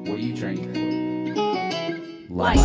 What are you training for? Life.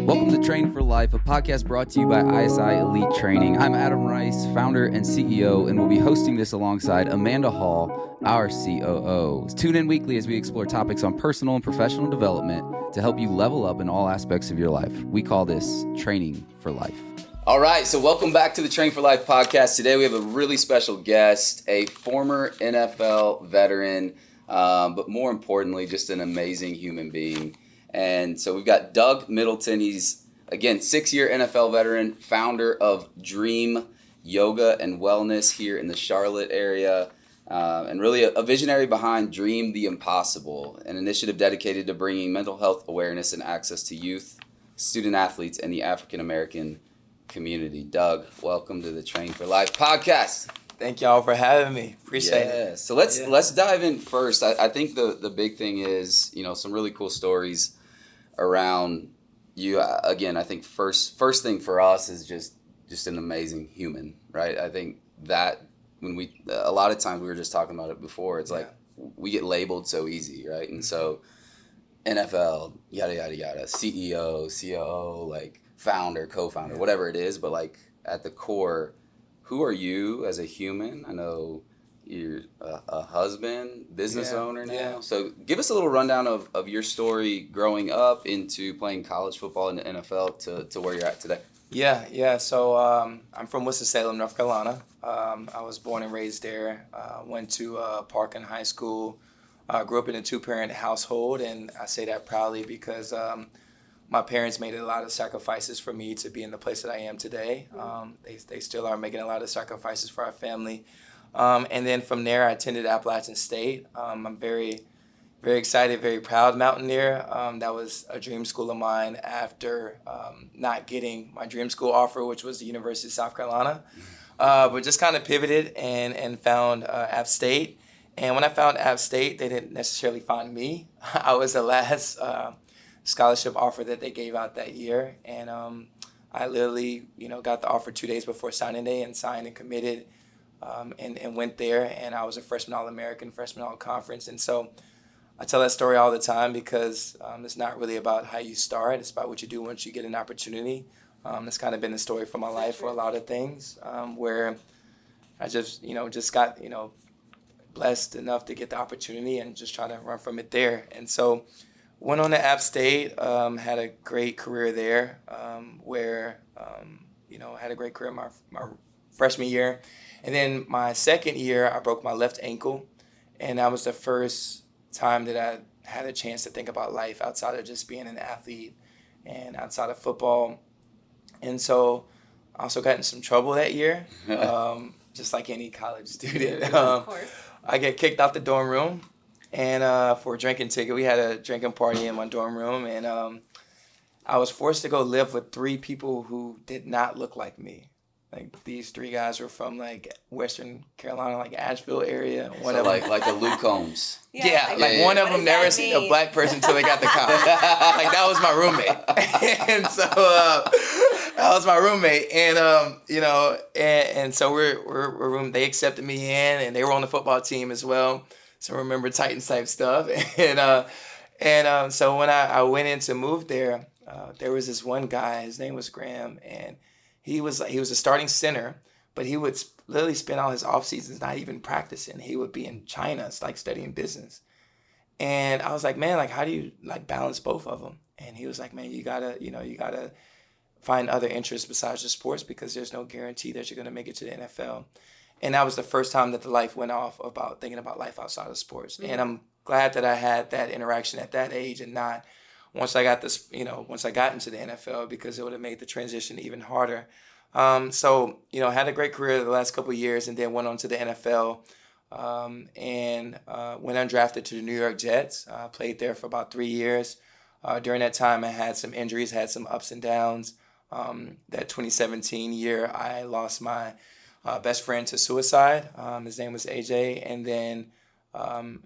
Welcome to Train for Life, a podcast brought to you by ISI Elite Training. I'm Adam Rice, founder and CEO, and we'll be hosting this alongside Amanda Hall, our COO. Tune in weekly as we explore topics on personal and professional development to help you level up in all aspects of your life. We call this Training for Life. All right, so welcome back to the Train for Life podcast. Today we have a really special guest, a former NFL veteran, but more importantly, just an amazing human being. And so we've got Doug Middleton. He's, again, 6-year NFL veteran, founder of Dream Yoga and Wellness here in the Charlotte area, and really a visionary behind Dream the Impossible, an initiative dedicated to bringing mental health awareness and access to youth, student athletes, and the African American community. Doug, welcome to the Train for Life podcast. Thank y'all for having me. Appreciate it. So let's dive in first. I think the big thing is, some really cool stories around you. Again, I think first thing for us is just an amazing human, right? I think that when a lot of times we were just talking about it before, it's like we get labeled so easy, right? And so NFL, yada, yada, yada, CEO, COO, like founder, co-founder, whatever it is, but like at the core, who are you as a human? I know you're a husband, business owner now. Yeah. So give us a little rundown of your story growing up into playing college football in the NFL to where you're at today. Yeah. So I'm from Winston-Salem, North Carolina. I was born and raised there. Went to Parkin High School. Grew up in a 2-parent household, and I say that proudly because my parents made a lot of sacrifices for me to be in the place that I am today. They still are making a lot of sacrifices for our family. And then from there, I attended Appalachian State. I'm very, very excited, very proud mountaineer. That was a dream school of mine after not getting my dream school offer, which was the University of South Carolina. But just kind of pivoted and found App State. And when I found App State, they didn't necessarily find me. I was the last scholarship offer that they gave out that year. And I literally, got the offer 2 days before signing day and signed and committed. And went there, and I was a freshman All-American, freshman All-Conference. And so I tell that story all the time because it's not really about how you start. It's about what you do once you get an opportunity. It's kind of been the story for my life for a lot of things, where I just got, blessed enough to get the opportunity and just try to run from it there. And so went on to App State, had a great career there, where, had a great career my freshman year. And then my second year, I broke my left ankle, and that was the first time that I had a chance to think about life outside of just being an athlete and outside of football. And so I also got in some trouble that year, just like any college student. Of course. I get kicked out the dorm room, and for a drinking ticket. We had a drinking party in my dorm room, and I was forced to go live with 3 people who did not look like me. Like, these 3 guys were from, like, Western Carolina, like, Asheville area. One of them, like the Luke Combs. One of them never seen a black person until they got the car. Like, that was my roommate. And so, that was my roommate. And, and so we're they accepted me in, and they were on the football team as well. So I remember Titans type stuff. And so when I went in to move there, there was this one guy, his name was Graham, and he was a starting center, but he would literally spend all his off seasons not even practicing. He would be in China, like studying business. And I was like, man, like, how do you like balance both of them? And he was like, man, you gotta find other interests besides just sports, because there's no guarantee that you're gonna make it to the NFL. And that was the first time that the light went off about thinking about life outside of sports. Mm-hmm. And I'm glad that I had that interaction at that age and not once I got into the NFL, because it would have made the transition even harder. So, had a great career the last couple of years, and then went on to the NFL, and went undrafted to the New York Jets. Played there for about 3 years. During that time, I had some injuries, had some ups and downs. That 2017 year, I lost my best friend to suicide. His name was AJ, and then,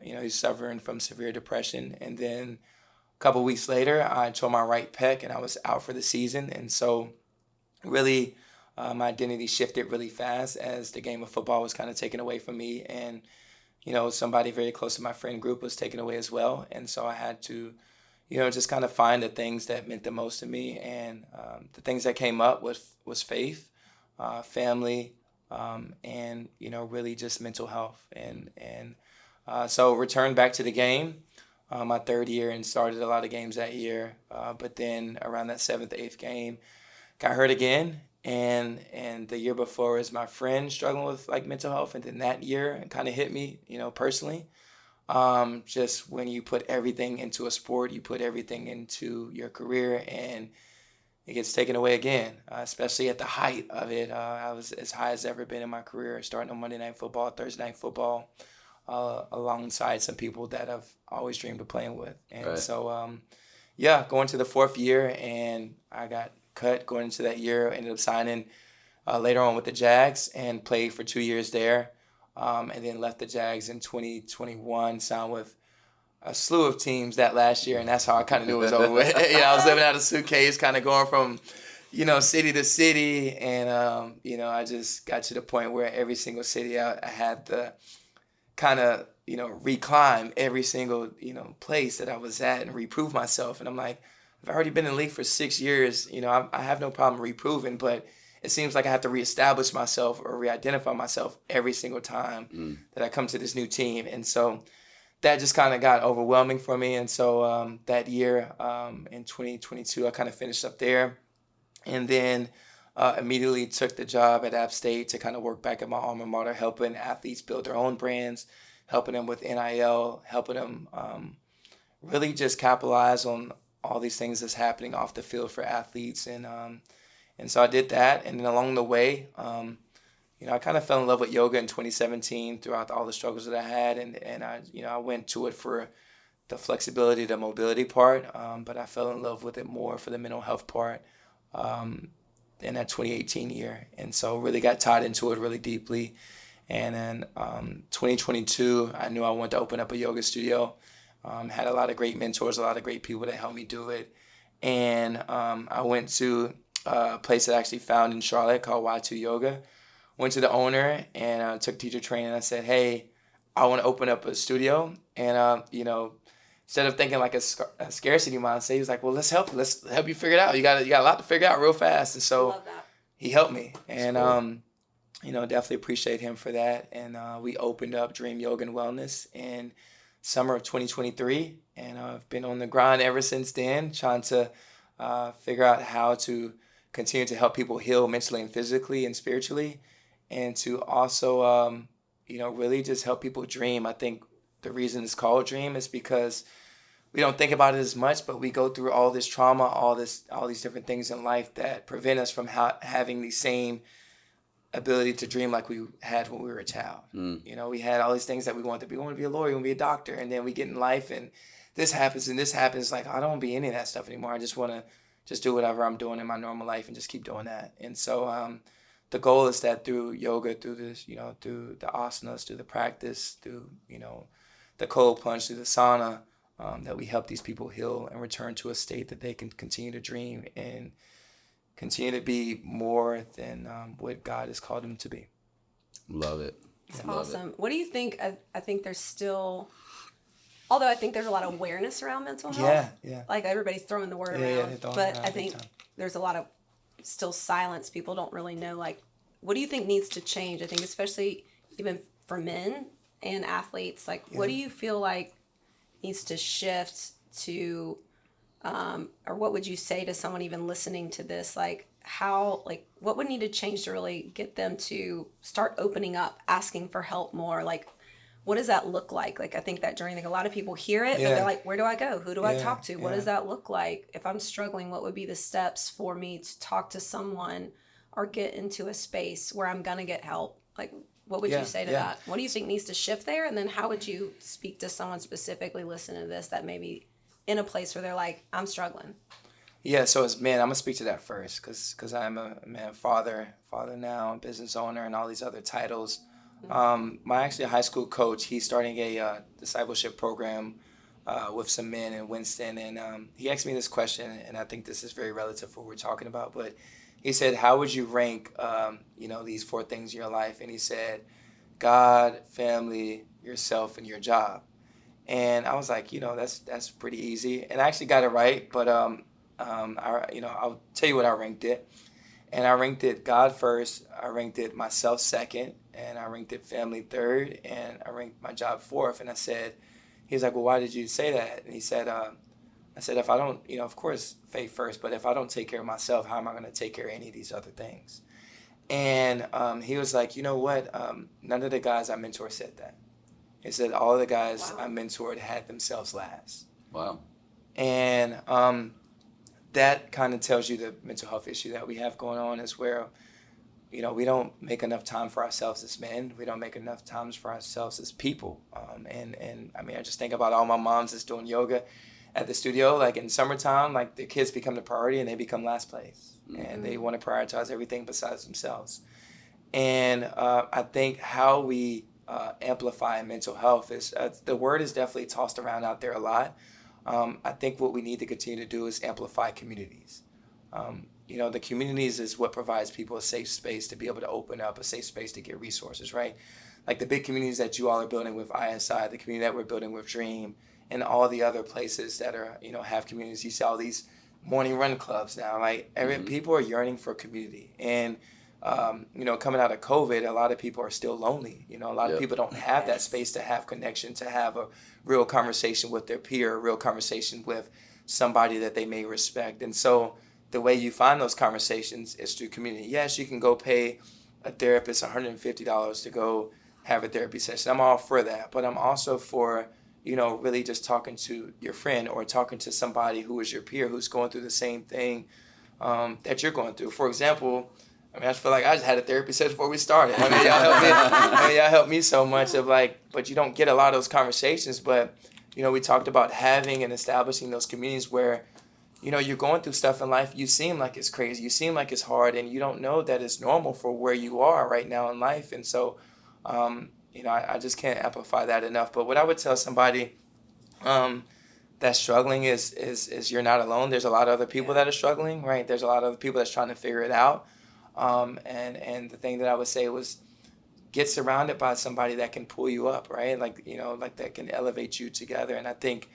he's suffering from severe depression. And then a couple weeks later, I tore my right pec, and I was out for the season. And so really my identity shifted really fast as the game of football was kind of taken away from me. And, somebody very close to my friend group was taken away as well. And so I had to, just kind of find the things that meant the most to me. And the things that came up was faith, family, and, really just mental health. So returned back to the game my third year and started a lot of games that year. But then around that seventh, eighth game, got hurt again. And the year before is my friend struggling with like mental health. And then that year it kind of hit me, personally. Just when you put everything into a sport, you put everything into your career, and it gets taken away again, especially at the height of it. I was as high as ever been in my career, starting on Monday Night Football, Thursday Night Football, alongside some people that I've always dreamed of playing with. And Right. so, going to the fourth year, and I got cut going into that year, ended up signing later on with the Jags and played for 2 years there. And then left the Jags in 2021, signed with a slew of teams that last year, and that's how I kind of knew it was over with. I was living out of a suitcase, kind of going from, city to city, and I just got to the point where every single city I had to kind of, reclimb every single, place that I was at and reprove myself. And I'm like, I've already been in the league for 6 years, I have no problem reproving, but it seems like I have to reestablish myself or re-identify myself every single time that I come to this new team. And so that just kind of got overwhelming for me. And so that year in 2022, I kind of finished up there, and then immediately took the job at App State to kind of work back at my alma mater, helping athletes build their own brands, helping them with NIL, helping them really just capitalize on all these things that's happening off the field for athletes. And so I did that, and then along the way, I kind of fell in love with yoga in 2017 throughout all the struggles that I had, and I went to it for the flexibility, the mobility part, but I fell in love with it more for the mental health part in that 2018 year, and so really got tied into it really deeply. And then 2022, I knew I wanted to open up a yoga studio. Had a lot of great mentors, a lot of great people that helped me do it, and I went to a place that I actually found in Charlotte called Y2 Yoga. Went to the owner and took teacher training. I said, hey, I want to open up a studio. And, instead of thinking like a scarcity mindset, he was like, well, let's help you figure it out. You got a lot to figure out real fast. And so Love that. he helped me. And, Cool. definitely appreciate him for that. And we opened up Dream Yoga and Wellness in summer of 2023. And I've been on the grind ever since then, trying to figure out how to continue to help people heal mentally and physically and spiritually, and to also, really just help people dream. I think the reason it's called Dream is because we don't think about it as much, but we go through all this trauma, all these different things in life that prevent us from having the same ability to dream like we had when we were a child. We had all these things that we wanted to be. We want to be a lawyer, we want to be a doctor, and then we get in life and this happens and this happens. Like, I don't want to be any of that stuff anymore. I just want to just do whatever I'm doing in my normal life and just keep doing that. And so the goal is that through yoga, through this, through the asanas, through the practice, through, the cold plunge, through the sauna, that we help these people heal and return to a state that they can continue to dream and continue to be more than what God has called them to be. Love it. It's Love awesome. it. What do you think? I think there's still, although I think there's a lot of awareness around mental health. Yeah. Like everybody's throwing the word Yeah, around. they're throwing it But around I big think time. there's a lot of still silence. People don't really know, like, what do you think needs to change? I think especially even for men and athletes, like, what do you feel like needs to shift to, or what would you say to someone even listening to this? Like, what would need to change to really get them to start opening up, asking for help more? Like, what does that look like? Like, I think that journey, like, a lot of people hear it, but they're like, where do I go? Who do I talk to? What does that look like? If I'm struggling, what would be the steps for me to talk to someone or get into a space where I'm going to get help? Like, what would you say to that? What do you think needs to shift there? And then how would you speak to someone specifically listening to this that may be in a place where they're like, I'm struggling? Yeah, so as men, I'm gonna speak to that first, because I'm a man, father now, business owner, and all these other titles. My actually high school coach, he's starting a discipleship program with some men in Winston, and he asked me this question, and I think this is very relative to what we're talking about. But he said, "How would you rank, these four things in your life?" And he said, God, family, yourself and your job. And I was like, that's pretty easy. And I actually got it right, but I'll tell you what I ranked it. And I ranked it God first, I ranked it myself second, and I ranked it family third, and I ranked my job fourth. And he was like, well, why did you say that? And he said, I said, if I don't, of course, faith first, but if I don't take care of myself, how am I going to take care of any of these other things? And he was like, you know what? None of the guys I mentored said that. He said all of the guys I mentored had themselves last. Wow. And that kind of tells you the mental health issue that we have going on is where, we don't make enough time for ourselves as men. We don't make enough times for ourselves as people. And I mean, I just think about all my moms that's doing yoga at the studio. Like in summertime, like the kids become the priority and they become last place. Mm-hmm. And they want to prioritize everything besides themselves. And I think how we amplify mental health is, the word is definitely tossed around out there a lot. I think what we need to continue to do is amplify communities. The communities is what provides people a safe space to be able to open up, a safe space to get resources, right? Like the big communities that you all are building with ISI, the community that we're building with Dream, and all the other places that are, have communities. You see all these morning run clubs now, like people are yearning for community. And, coming out of COVID, a lot of people are still lonely. A lot of people don't have that space to have connection, to have a real conversation with their peer, a real conversation with somebody that they may respect. And so the way you find those conversations is through community. Yes, you can go pay a therapist $150 to go have a therapy session. I'm all for that, but I'm also for, really just talking to your friend or talking to somebody who is your peer who's going through the same thing that you're going through. For example, I feel like I just had a therapy session before we started. Y'all helped me so much but you don't get a lot of those conversations. But, we talked about having and establishing those communities where, you're going through stuff in life. You seem like it's crazy. You seem like it's hard, and you don't know that it's normal for where you are right now in life. And so, I just can't amplify that enough. But what I would tell somebody that's struggling is you're not alone. There's a lot of other people that are struggling, right? There's a lot of other people that's trying to figure it out. And the thing that I would say was get surrounded by somebody that can pull you up, right? Like that can elevate you together. And I think,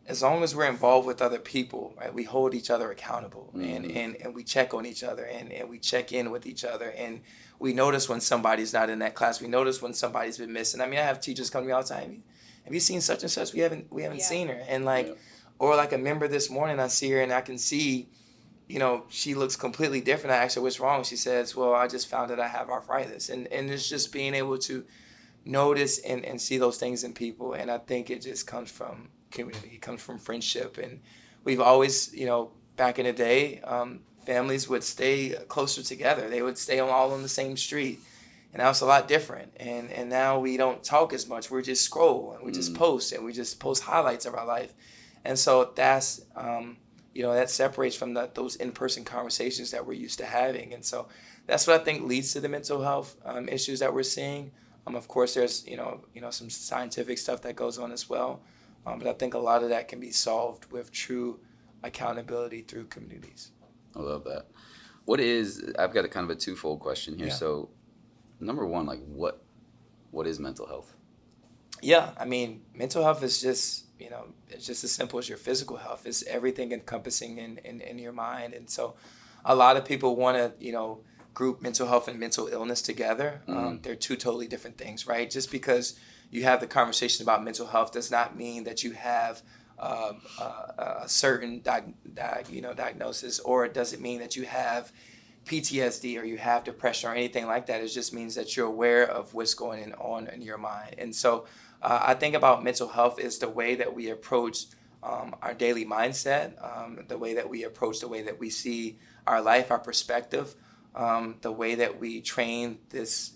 as long as we're involved with other people, right, we hold each other accountable and we check on each other and we check in with each other. And we notice when somebody's not in that class. We notice when somebody's been missing. I have teachers come to me all the time. Have you seen such and such? We haven't seen her. And or like a member this morning, I see her and I can see, she looks completely different. I asked her what's wrong. She says, well, I just found that I have arthritis. And it's just being able to notice and see those things in people. And I think it just comes from community. It comes from friendship. And we've always, back in the day, families would stay closer together. They would stay all on the same street. And now it's a lot different. And now we don't talk as much. We just scroll and we just post and we just post highlights of our life. And so that's, that separates from those in-person conversations that we're used to having. And so that's what I think leads to the mental health issues that we're seeing. Of course, there's, some scientific stuff that goes on as well. But I think a lot of that can be solved with true accountability through communities. I love that. I've got a kind of a twofold question here. Yeah. So number one, what is mental health? Yeah, mental health is just, it's just as simple as your physical health. It's everything encompassing in your mind. And so a lot of people want to, group mental health and mental illness together. They're two totally different things, right? Just because you have the conversation about mental health does not mean that you have a certain diagnosis, or it doesn't mean that you have PTSD or you have depression or anything like that. It just means that you're aware of what's going on in your mind. And so I think about mental health is the way that we approach our daily mindset, the way that we approach the way that we see our life, our perspective, the way that we train this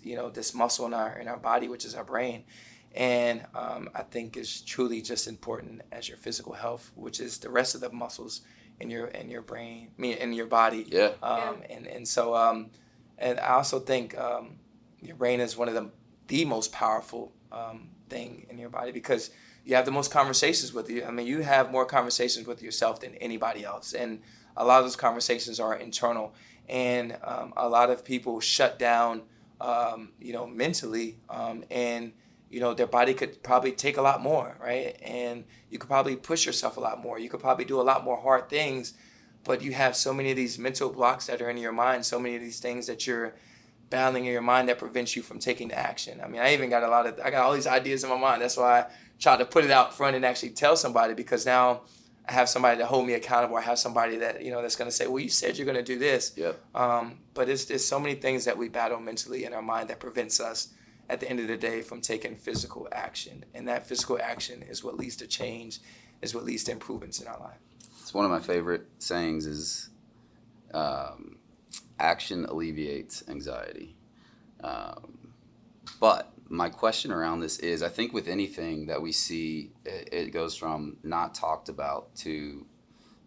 muscle in our body, which is our brain. And I think it's truly just important as your physical health, which is the rest of the muscles in your brain, in your body. Yeah. And so and I also think your brain is one of the most powerful thing in your body, because you have the most conversations with you. You have more conversations with yourself than anybody else, and a lot of those conversations are internal. And a lot of people shut down, mentally, and their body could probably take a lot more, right? And you could probably push yourself a lot more. You could probably do a lot more hard things, but you have so many of these mental blocks that are in your mind, so many of these things that you're battling in your mind that prevents you from taking action. I mean, I got all these ideas in my mind. That's why I try to put it out front and actually tell somebody, because now I have somebody to hold me accountable. I have somebody that, that's going to say, well, you said you're going to do this. Yep. But there's so many things that we battle mentally in our mind that prevents us at the end of the day from taking physical action. And that physical action is what leads to change, is what leads to improvements in our life. It's one of my favorite sayings is action alleviates anxiety. But my question around this is, I think with anything that we see, it goes from not talked about to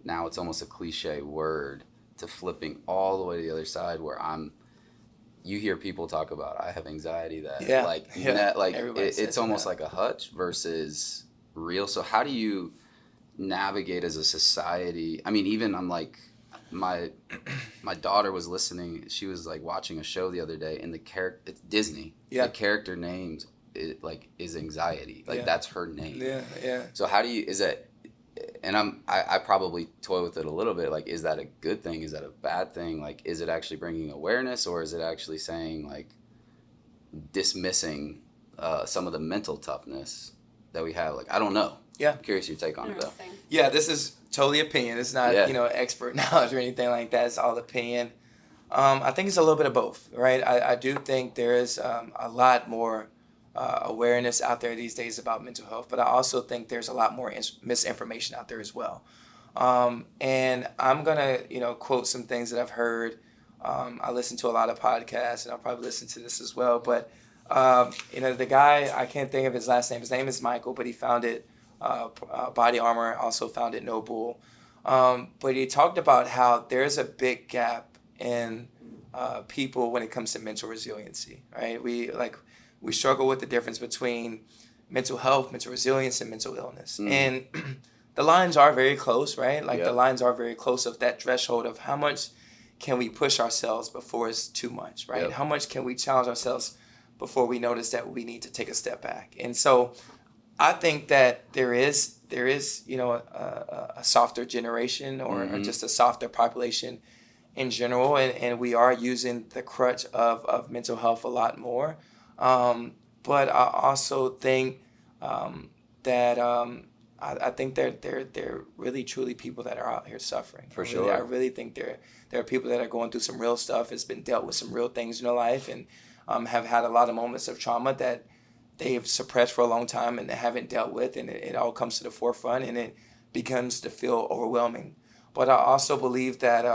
now it's almost a cliche word to flipping all the way to the other side where you hear people talk about, I have anxiety that it's almost like a hutch versus real. So how do you navigate as a society? I mean, even I'm like, my daughter was listening. She was like watching a show the other day, and it's Disney. Yeah. The character names is anxiety. That's her name. Yeah. So how do you and I probably toy with it a little bit. Like, is that a good thing? Is that a bad thing? Like, is it actually bringing awareness, or is it actually saying like dismissing some of the mental toughness that we have? Like, I don't know. Yeah. I'm curious your take on it though. Yeah, this is totally opinion. It's not, expert knowledge or anything like that. It's all opinion. I think it's a little bit of both, right? I do think there is a lot more awareness out there these days about mental health, but I also think there's a lot more misinformation out there as well. And I'm going to, quote some things that I've heard. I listen to a lot of podcasts, and I'll probably listen to this as well. But, the guy, I can't think of his last name. His name is Michael, but he founded Body Armor, also founded Noble. But he talked about how there's a big gap in people when it comes to mental resiliency, right? We struggle with the difference between mental health, mental resilience, and mental illness. And the lines are very close, right? The lines are very close of that threshold of how much can we push ourselves before it's too much, right? Yep. How much can we challenge ourselves before we notice that we need to take a step back? And so I think that there is a softer generation or just a softer population in general, and we are using the crutch of mental health a lot more. But I also think that I think they're really truly people that are out here suffering. Sure. I really think there are people that are going through some real stuff, has been dealt with some real things in their life, and have had a lot of moments of trauma that they've suppressed for a long time and they haven't dealt with, and it all comes to the forefront and it begins to feel overwhelming. But I also believe that,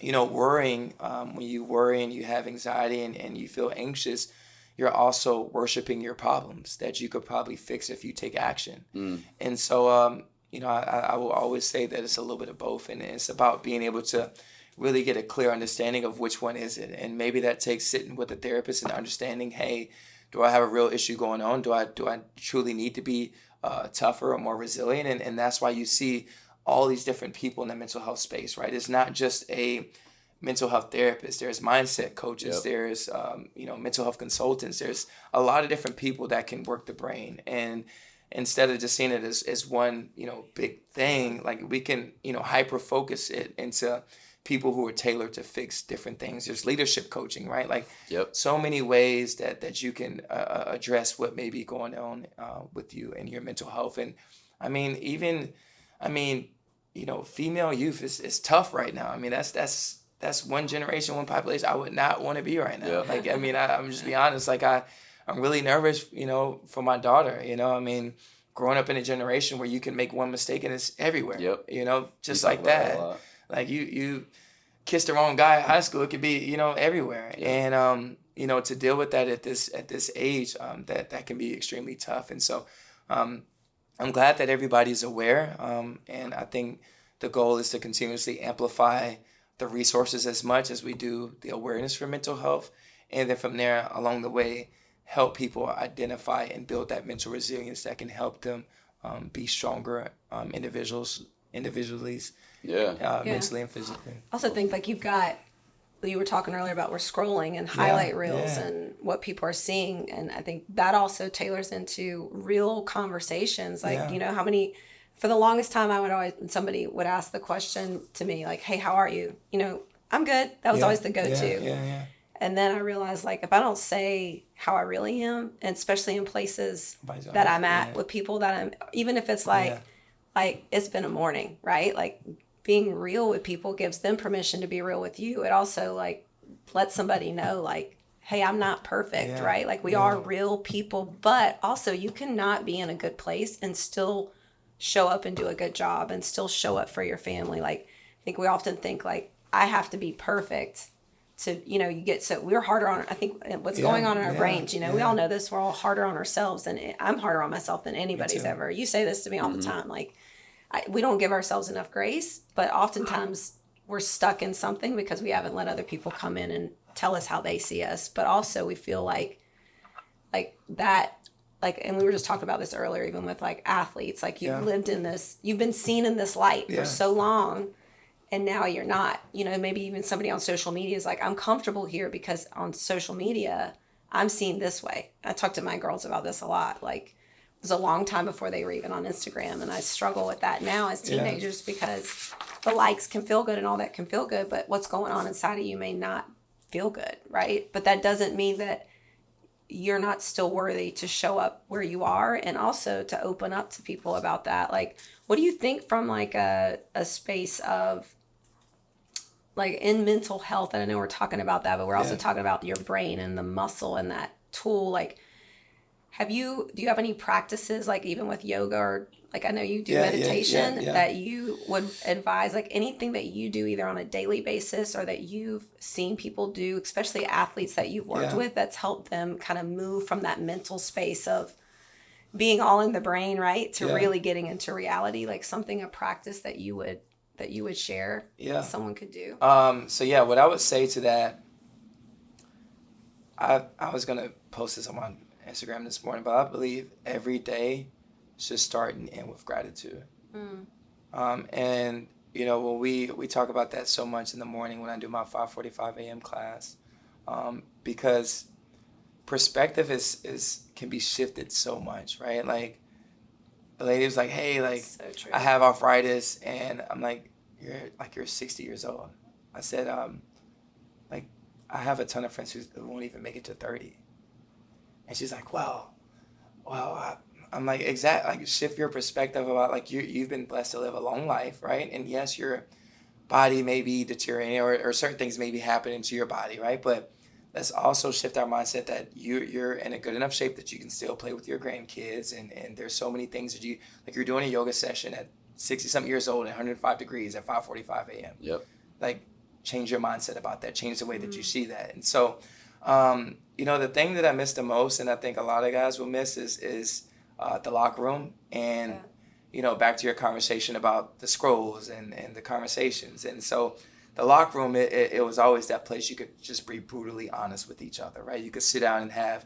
worrying, when you worry and you have anxiety and you feel anxious, you're also worshiping your problems that you could probably fix if you take action. And so, I will always say that it's a little bit of both, and it's about being able to really get a clear understanding of which one is it. And maybe that takes sitting with a therapist and understanding, hey, do I have a real issue going on? Do I truly need to be tougher or more resilient? And that's why you see all these different people in the mental health space, right? It's not just a mental health therapist. There's mindset coaches. Yep. There's mental health consultants. There's a lot of different people that can work the brain. And instead of just seeing it as one big thing, like we can hyper focus it into people who are tailored to fix different things. There's leadership coaching, right? So many ways that you can address what may be going on with you and your mental health. And female youth is tough right now. I mean, that's one generation, one population I would not want to be right now. Yeah. I'm just be honest. I'm really nervous, for my daughter. Growing up in a generation where you can make one mistake and it's everywhere. Yep. Just like that. You kissed the wrong guy in high school, it could be, everywhere. Yeah. And to deal with that at this age, that can be extremely tough. And so I'm glad that everybody's aware. And I think the goal is to continuously amplify the resources as much as we do the awareness for mental health. And then from there, along the way, help people identify and build that mental resilience that can help them be stronger individually. Mentally and physically. I also think you've got you were talking earlier about we're scrolling and highlight reels yeah. and what people are seeing. And I think that also tailors into real conversations. Like, Yeah. you know, for the longest time, when somebody would ask the question to me, like, hey, how are you? You know, I'm good. That was always the go-to. Yeah. And then I realized, like, if I don't say how I really am, and especially in places that I'm at with people that even if it's like it's been a morning, right? Like, being real with people gives them permission to be real with you. It also, like, lets somebody know, like, hey, I'm not perfect, right? Like, we are real people, but also you cannot be in a good place and still show up and do a good job and still show up for your family. Like, I think we often think, like, I have to be perfect to, you know, we're harder on, I think what's going on in our brains, you know, we all know this, we're all harder on ourselves, and I'm harder on myself than anybody's ever. You say this to me all the time, like, we don't give ourselves enough grace, but oftentimes we're stuck in something because we haven't let other people come in and tell us how they see us. But also we feel like that, like, and we were just talking about this earlier, even with like athletes, like you've lived in this, you've been seen in this light for so long, and now you're not, you know, maybe even somebody on social media is like, I'm comfortable here because on social media, I'm seen this way. I talk to my girls about this a lot. Like, it was a long time before they were even on Instagram. And I struggle with that now as teenagers because the likes can feel good and all that can feel good, but what's going on inside of you may not feel good, right? But that doesn't mean that you're not still worthy to show up where you are, and also to open up to people about that. Like, what do you think from like a space of like in mental health? And I know we're talking about that, but we're also talking about your brain and the muscle and that tool. Like, do you have any practices, like even with yoga, or like I know you do meditation, that you would advise, like anything that you do either on a daily basis or that you've seen people do, especially athletes that you've worked with, that's helped them kind of move from that mental space of being all in the brain, right, to really getting into reality, like a practice that you would share someone could do? So what I would say to that, I was going to post this on my Instagram this morning, but I believe every day should start and end with gratitude. And you know, when we talk about that so much in the morning when I do my 5:45 a.m. class, because perspective can be shifted so much, right? Like, the lady was like, hey, like, so I have arthritis, and I'm like, you're 60 years old. I said, like, I have a ton of friends who won't even make it to 30. And she's like, well, I'm like, like, shift your perspective about, like, you've been blessed to live a long life, right? And yes, your body may be deteriorating, or certain things may be happening to your body, right? But let's also shift our mindset that you're in a good enough shape that you can still play with your grandkids, and there's so many things that you're doing a yoga session at 60-something years old at 105 degrees at 5:45 a.m. Yep. Like, change your mindset about that. Change the way that you see that. And so, you know, the thing that I miss the most, and I think a lot of guys will miss, is the locker room. And, you know, back to your conversation about the scrolls and the conversations. And so the locker room, it was always that place you could just be brutally honest with each other, right? You could sit down and have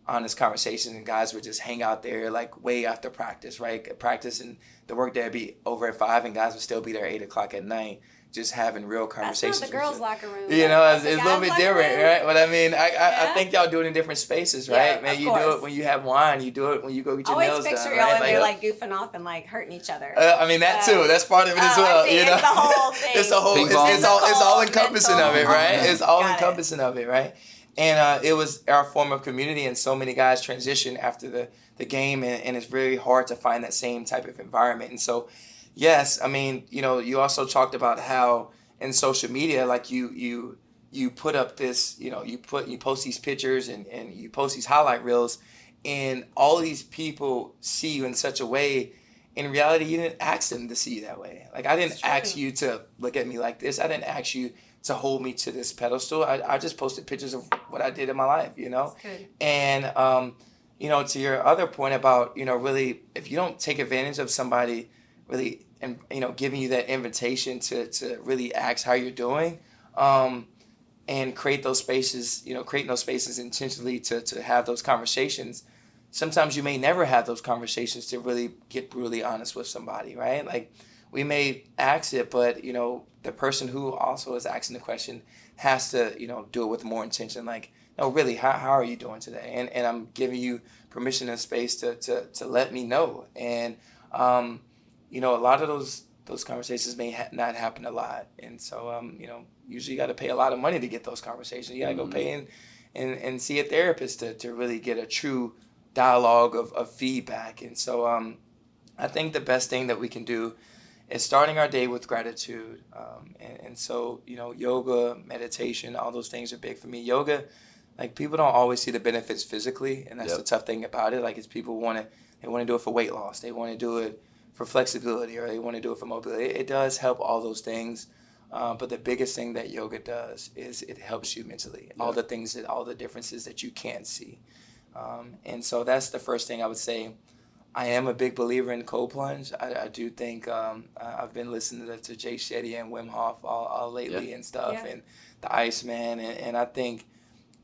honest conversations, and guys would just hang out there like way after practice, right? Practice and the work day would be over at 5, and guys would still be there 8 o'clock at night, just having real conversations. That's not the girls' locker room. You know, it's a little bit different, right? But I mean, I think y'all do it in different spaces, right? Man, you do it when you have wine. You do it when you go get your nails done, right? I always picture y'all in there like goofing off and like hurting each other. I mean, that too. That's part of it as well. You know, it's the whole thing. It's all encompassing of it, right? It's all encompassing of it, right? And it was our form of community, and so many guys transition after the game, and it's very hard to find that same type of environment. And so, yes, I mean, you know, you also talked about how in social media, like you put up this, you know, you post these pictures and you post these highlight reels, and all these people see you in such a way. In reality, you didn't ask them to see you that way. Like, I didn't ask you to look at me like this. I didn't ask you to hold me to this pedestal. I just posted pictures of what I did in my life, you know? And, you know, to your other point about, you know, really, if you don't take advantage of somebody really, and, you know, giving you that invitation to really ask how you're doing, and creating those spaces intentionally to have those conversations. Sometimes you may never have those conversations to really get brutally honest with somebody, right? Like, we may ask it, but, you know, the person who also is asking the question, has to, do it with more intention. Like, no, really, how are you doing today? And I'm giving you permission and space to let me know. And, a lot of those conversations may not happen a lot. And so, usually you got to pay a lot of money to get those conversations. You got to go pay and see a therapist to really get a true dialogue of feedback. And so I think the best thing that we can do is starting our day with gratitude. And so, yoga, meditation, all those things are big for me. Yoga, like, people don't always see the benefits physically, and that's the tough thing about it. Like, it's people they want to do it for weight loss. They want to do it for flexibility, or they want to do it for mobility. It does help all those things. But the biggest thing that yoga does is it helps you mentally. All the differences that you can't see. And so that's the first thing I would say. I am a big believer in cold plunge. I do think I've been listening to Jay Shetty and Wim Hof all lately and stuff, and the Iceman, and I think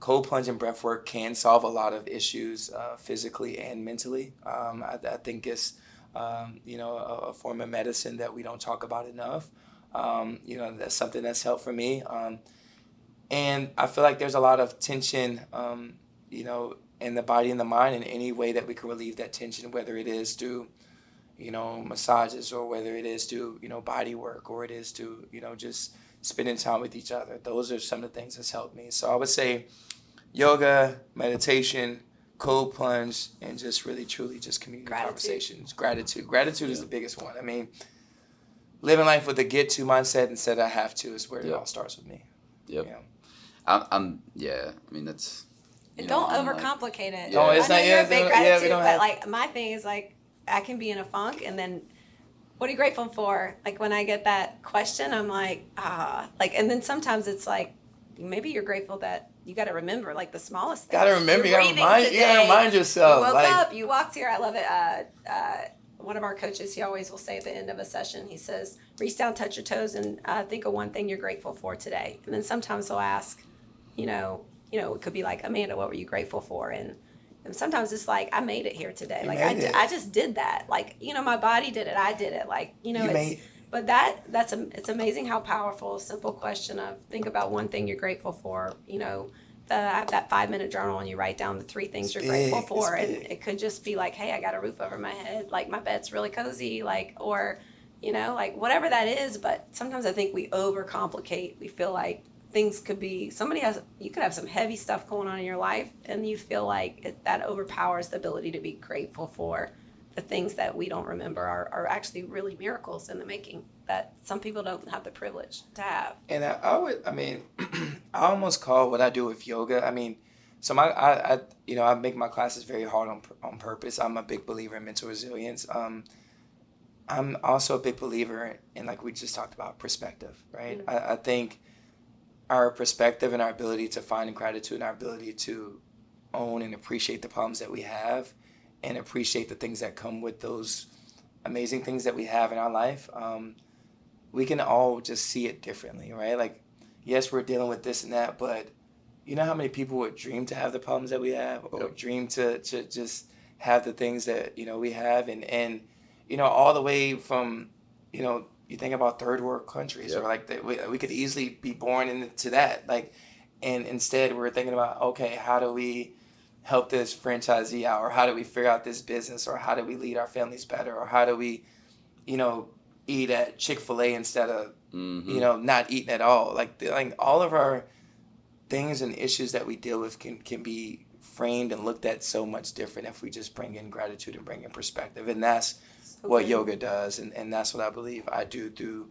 cold plunge and breath work can solve a lot of issues physically and mentally. I think it's a form of medicine that we don't talk about enough. That's something that's helped for me. And I feel like there's a lot of tension, in the body and the mind, in any way that we can relieve that tension, whether it is through, massages, or whether it is through, body work, or it is to, just spending time with each other. Those are some of the things that's helped me. So I would say yoga, meditation, cold plunge, and just really, truly just community conversations. Gratitude is the biggest one. I mean, living life with a get-to mindset instead of have to is where it all starts with me. Yep. I mean, that's... And don't overcomplicate it. No, it's not. You're a big gratitude, but like, my thing is, like, I can be in a funk, and then, what are you grateful for? Like, when I get that question, I'm like, and then sometimes it's like, maybe you're grateful that you got to remember, like, the smallest things. You gotta remind yourself. You woke up, you walked here. I love it. One of our coaches, he always will say at the end of a session, he says, reach down, touch your toes, and think of one thing you're grateful for today. And then sometimes he'll ask, it could be like, Amanda, what were you grateful for? And sometimes it's like, I made it here today. Like, I just did that. Like, my body did it. I did it. Like, but it's amazing how powerful a simple question of think about one thing you're grateful for. I have that 5-minute journal, and you write down the 3 things you're grateful for. And it could just be like, hey, I got a roof over my head. Like, my bed's really cozy. Like, or, like, whatever that is. But sometimes I think we overcomplicate. We feel like things could be, you could have some heavy stuff going on in your life, and you feel like that overpowers the ability to be grateful for the things that we don't remember are actually really miracles in the making that some people don't have the privilege to have. And I almost call what I do with yoga. I mean, so I make my classes very hard on purpose. I'm a big believer in mental resilience. I'm also a big believer in, like we just talked about, perspective, right? Mm-hmm. I think our perspective and our ability to find gratitude and our ability to own and appreciate the problems that we have and appreciate the things that come with those amazing things that we have in our life, we can all just see it differently, right? Like, yes, we're dealing with this and that, but you know how many people would dream to have the problems that we have, or dream to just have the things that, we have, and all the way from, you think about third world countries, or like that we could easily be born into that, like, and instead we're thinking about, okay, how do we help this franchisee out, or how do we figure out this business, or how do we lead our families better, or how do we, eat at Chick-fil-A instead of, not eating at all. Like all of our things and issues that we deal with can be framed and looked at so much different if we just bring in gratitude and bring in perspective, and that's what yoga does, and that's what I believe I do through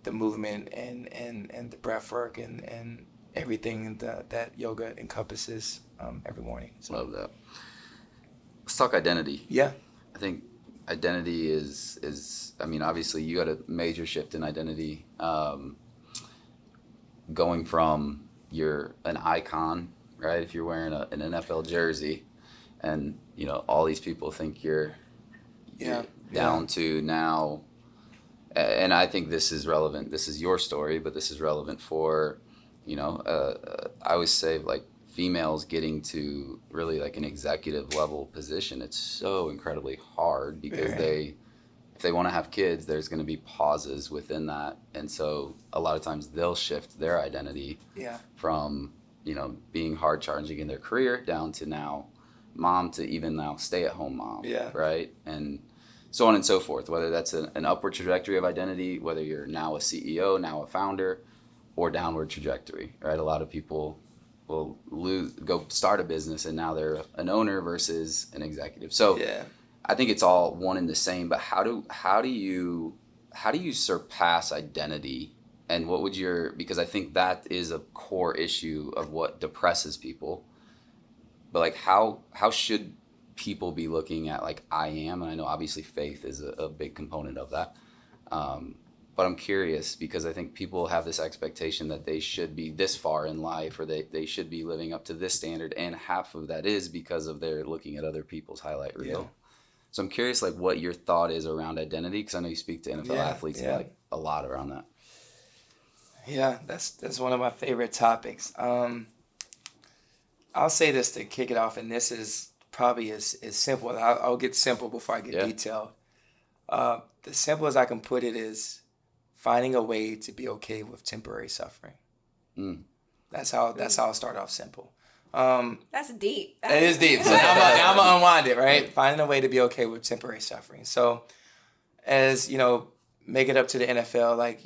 the movement and the breath work and everything that yoga encompasses every morning. So. Love that. Let's talk identity. Yeah. I think identity is I mean, obviously you got a major shift in identity, going from you're an icon, right? If you're wearing an NFL jersey, and all these people think you're down to now, and I think this is relevant. This is your story, but this is relevant for, I always say, like, females getting to really like an executive level position. It's so incredibly hard because they if they want to have kids, there's going to be pauses within that. And so a lot of times they'll shift their identity from, being hard charging in their career down to now mom to even now stay at home mom. Right. And so on and so forth, whether that's an upward trajectory of identity, whether you're now a CEO, now a founder, or downward trajectory, right? A lot of people will go start a business and now they're an owner versus an executive. So I think it's all one and the same, but how do you surpass identity? And what would because I think that is a core issue of what depresses people. But like how should people be looking at like I am? And I know obviously faith is a big component of that. But I'm curious because I think people have this expectation that they should be this far in life or they should be living up to this standard. And half of that is because of their looking at other people's highlight reel. So I'm curious like what your thought is around identity, because I know you speak to NFL athletes and like a lot around that. Yeah, that's one of my favorite topics. I'll say this to kick it off, and this is probably as simple. I'll get simple before I get detailed. The simplest I can put it is finding a way to be okay with temporary suffering. That's how I'll start off simple. That's deep. It is deep. So I'm gonna unwind it, right? Finding a way to be okay with temporary suffering. So, as make it up to the NFL, like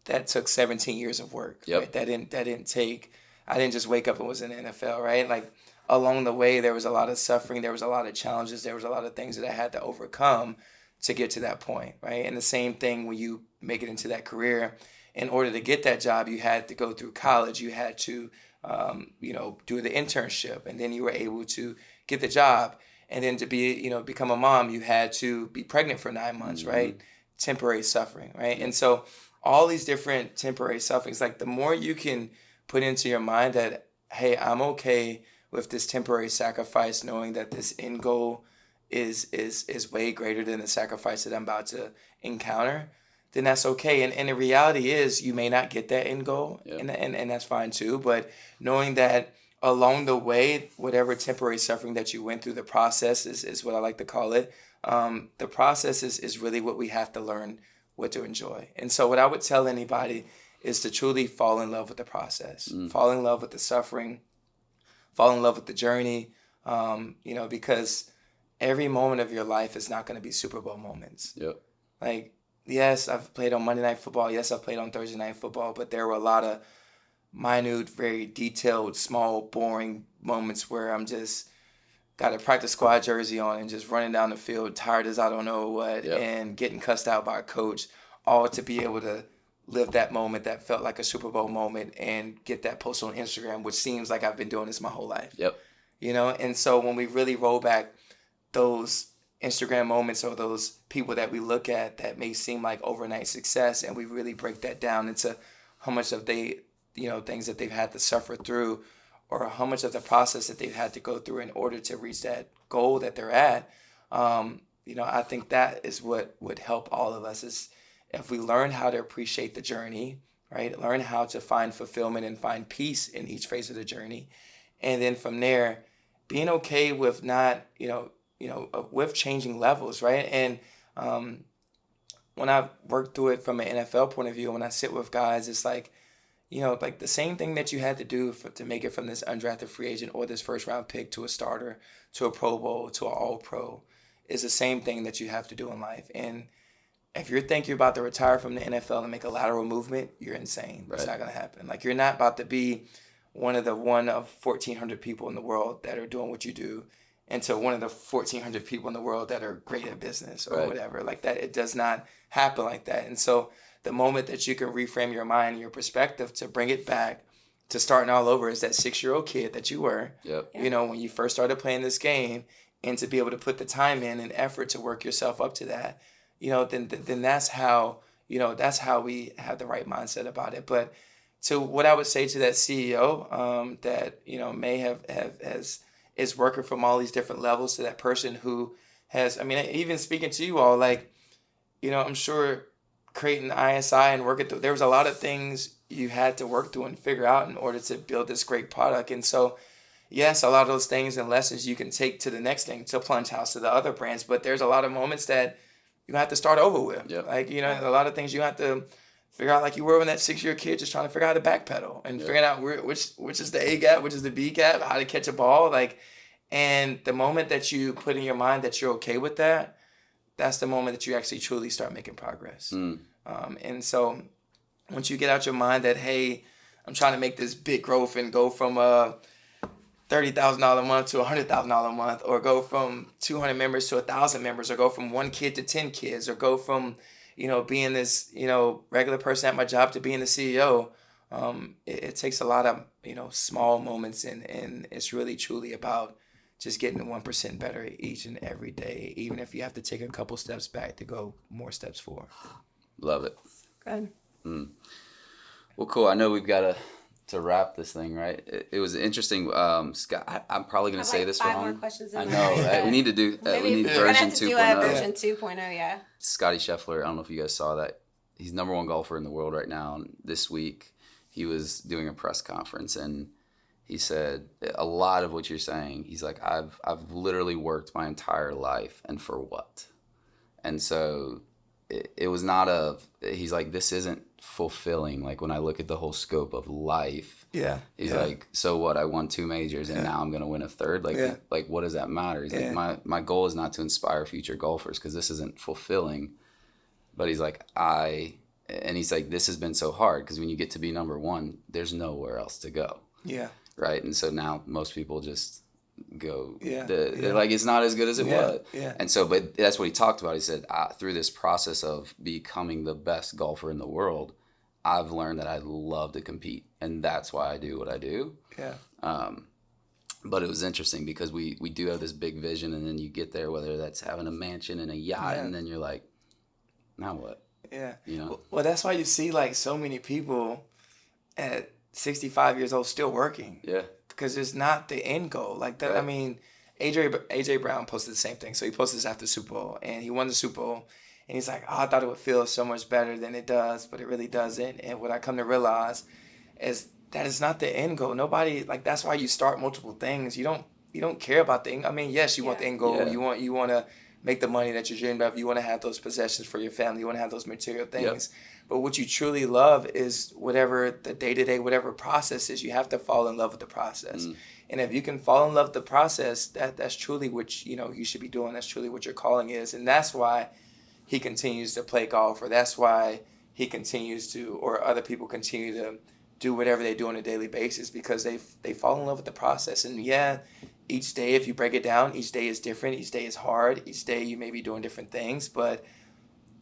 that took 17 years of work. Right? That didn't take. I didn't just wake up and was in the NFL, right? Like along the way, there was a lot of suffering. There was a lot of challenges. There was a lot of things that I had to overcome to get to that point, right? And the same thing when you make it into that career. In order to get that job, you had to go through college. You had to, do the internship, and then you were able to get the job. And then to be, become a mom, you had to be pregnant for 9 months, right? Temporary suffering, right? And so all these different temporary sufferings, like the more you can put into your mind that, hey, I'm okay with this temporary sacrifice, knowing that this end goal is way greater than the sacrifice that I'm about to encounter, then that's okay. And the reality is you may not get that end goal, and that's fine too. But knowing that along the way, whatever temporary suffering that you went through, the process is what I like to call it. The process is really what we have to learn what to enjoy. And so what I would tell anybody is to truly fall in love with the process, fall in love with the suffering, fall in love with the journey, because every moment of your life is not going to be Super Bowl moments. Like, yes, I've played on Monday Night Football. Yes, I've played on Thursday Night Football, but there were a lot of minute, very detailed, small, boring moments where I'm just got a practice squad jersey on and just running down the field, tired as I don't know what, and getting cussed out by a coach, all to be able to live that moment that felt like a Super Bowl moment and get that post on Instagram, which seems like I've been doing this my whole life. And so when we really roll back those Instagram moments or those people that we look at that may seem like overnight success, and we really break that down into how much of things that they've had to suffer through, or how much of the process that they've had to go through in order to reach that goal that they're at. I think that is what would help all of us, is if we learn how to appreciate the journey, right? Learn how to find fulfillment and find peace in each phase of the journey. And then from there, being okay with not, with changing levels, right? And when I work through it from an NFL point of view, when I sit with guys, it's like, like the same thing that you had to do to make it from this undrafted free agent or this first round pick to a starter, to a Pro Bowl, to an All Pro, is the same thing that you have to do in life. And if you think you're about to retire from the NFL and make a lateral movement, you're insane. Right. It's not going to happen. Like, you're not about to be one of 1,400 people in the world that are doing what you do into one of the 1,400 people in the world that are great at business or whatever. Like that, it does not happen like that. And so the moment that you can reframe your mind and your perspective to bring it back to starting all over is that 6-year-old kid that you were, when you first started playing this game, and to be able to put the time in and effort to work yourself up to that, then that's how we have the right mindset about it. But to what I would say to that CEO that, may have is working from all these different levels, to that person who has, even speaking to you all, like, I'm sure creating ISI and working through, there was a lot of things you had to work through and figure out in order to build this great product. And so, yes, a lot of those things and lessons you can take to the next thing, to Plunge House, to the other brands, but there's a lot of moments that you're gonna have to start over with. Yep. Like, you know, a lot of things you have to figure out, like you were when that 6-year kid just trying to figure out how to backpedal and figuring out which is the A gap, which is the B gap, how to catch a ball. Like, and the moment that you put in your mind that you're okay with that, that's the moment that you actually truly start making progress. And so once you get out your mind that, hey, I'm trying to make this big growth and go from $30,000 a month to $100,000 a month, or go from 200 members to 1,000 members, or go from 1 kid to 10 kids, or go from, you know, being this, you know, regular person at my job to being the CEO. It takes a lot of, you know, small moments, and it's really truly about just getting 1% better each and every day, even if you have to take a couple steps back to go more steps forward. Love it. Good. Well, cool. I know we've got to wrap this thing, right? It was interesting. Scott, I'm probably going to say this 5 wrong. more questions in I there. know, right? We need to do. We need we're gonna version have to do a 2.0. version 2.0. Yeah. Scotty Scheffler. I don't know if you guys saw that. He's number 1 golfer in the world right now. And this week, he was doing a press conference, and he said a lot of what you're saying. He's like, I've literally worked my entire life, and for what? And so it was not he's like, this isn't fulfilling. Like, when I look at the whole scope of life, he's like, so what? I won 2 majors, and now I'm going to win a 3rd. Like, like, what does that matter? He's like, my goal is not to inspire future golfers, because this isn't fulfilling. But he's like, he's like, this has been so hard, because when you get to be number 1, there's nowhere else to go. Yeah. Right. And so now most people just go, they're like, it's not as good as it was. Yeah. And so, but that's what he talked about. He said, through this process of becoming the best golfer in the world, I've learned that I love to compete, and that's why I do what I do. Yeah. But it was interesting, because we do have this big vision, and then you get there, whether that's having a mansion and a yacht, and then you're like, now what? Yeah. You know? Well, that's why you see, like, so many people at 65 years old still working. Yeah. Because it's not the end goal. Like that. Right. I mean, AJ Brown posted the same thing. So he posted this after the Super Bowl, and he won the Super Bowl, and he's like, I thought it would feel so much better than it does, but it really doesn't. And what I come to realize is that it's not the end goal. Nobody, like, that's why you start multiple things. You don't care about the end. I mean, yes, you want the end goal. Yeah. You want to make the money that you dreamed of. You want to have those possessions for your family. You want to have those material things. Yep. But what you truly love is whatever the day-to-day, whatever process is, you have to fall in love with the process. And if you can fall in love with the process, that's truly what, you know, you should be doing. That's truly what your calling is. And that's why he continues to play golf, or that's why he continues to, or other people continue to do whatever they do on a daily basis, because they fall in love with the process. And each day, if you break it down, each day is different. Each day is hard. Each day you may be doing different things, but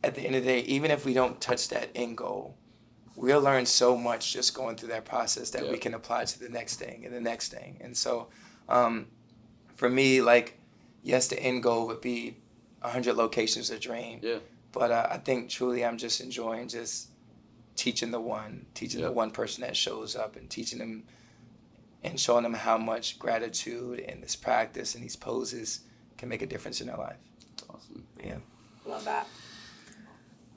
at the end of the day, even if we don't touch that end goal, we'll learn so much just going through that process that we can apply to the next thing and the next thing. And so for me, like, yes, the end goal would be 100 locations a dream. Yeah. But I think truly I'm just enjoying just teaching the one person that shows up, and teaching them and showing them how much gratitude and this practice and these poses can make a difference in their life. That's awesome. Yeah. Love that.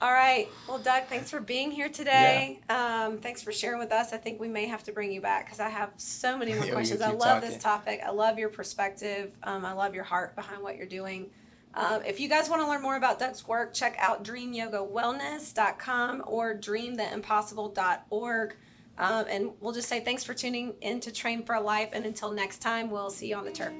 All right. Well, Doug, thanks for being here today. Yeah. Thanks for sharing with us. I think we may have to bring you back, because I have so many more questions. I love this topic. I love your perspective. I love your heart behind what you're doing. If you guys want to learn more about Doug's work, check out dreamyogawellness.com or dreamtheimpossible.org. And we'll just say thanks for tuning in to Train for Life. And until next time, we'll see you on the turf.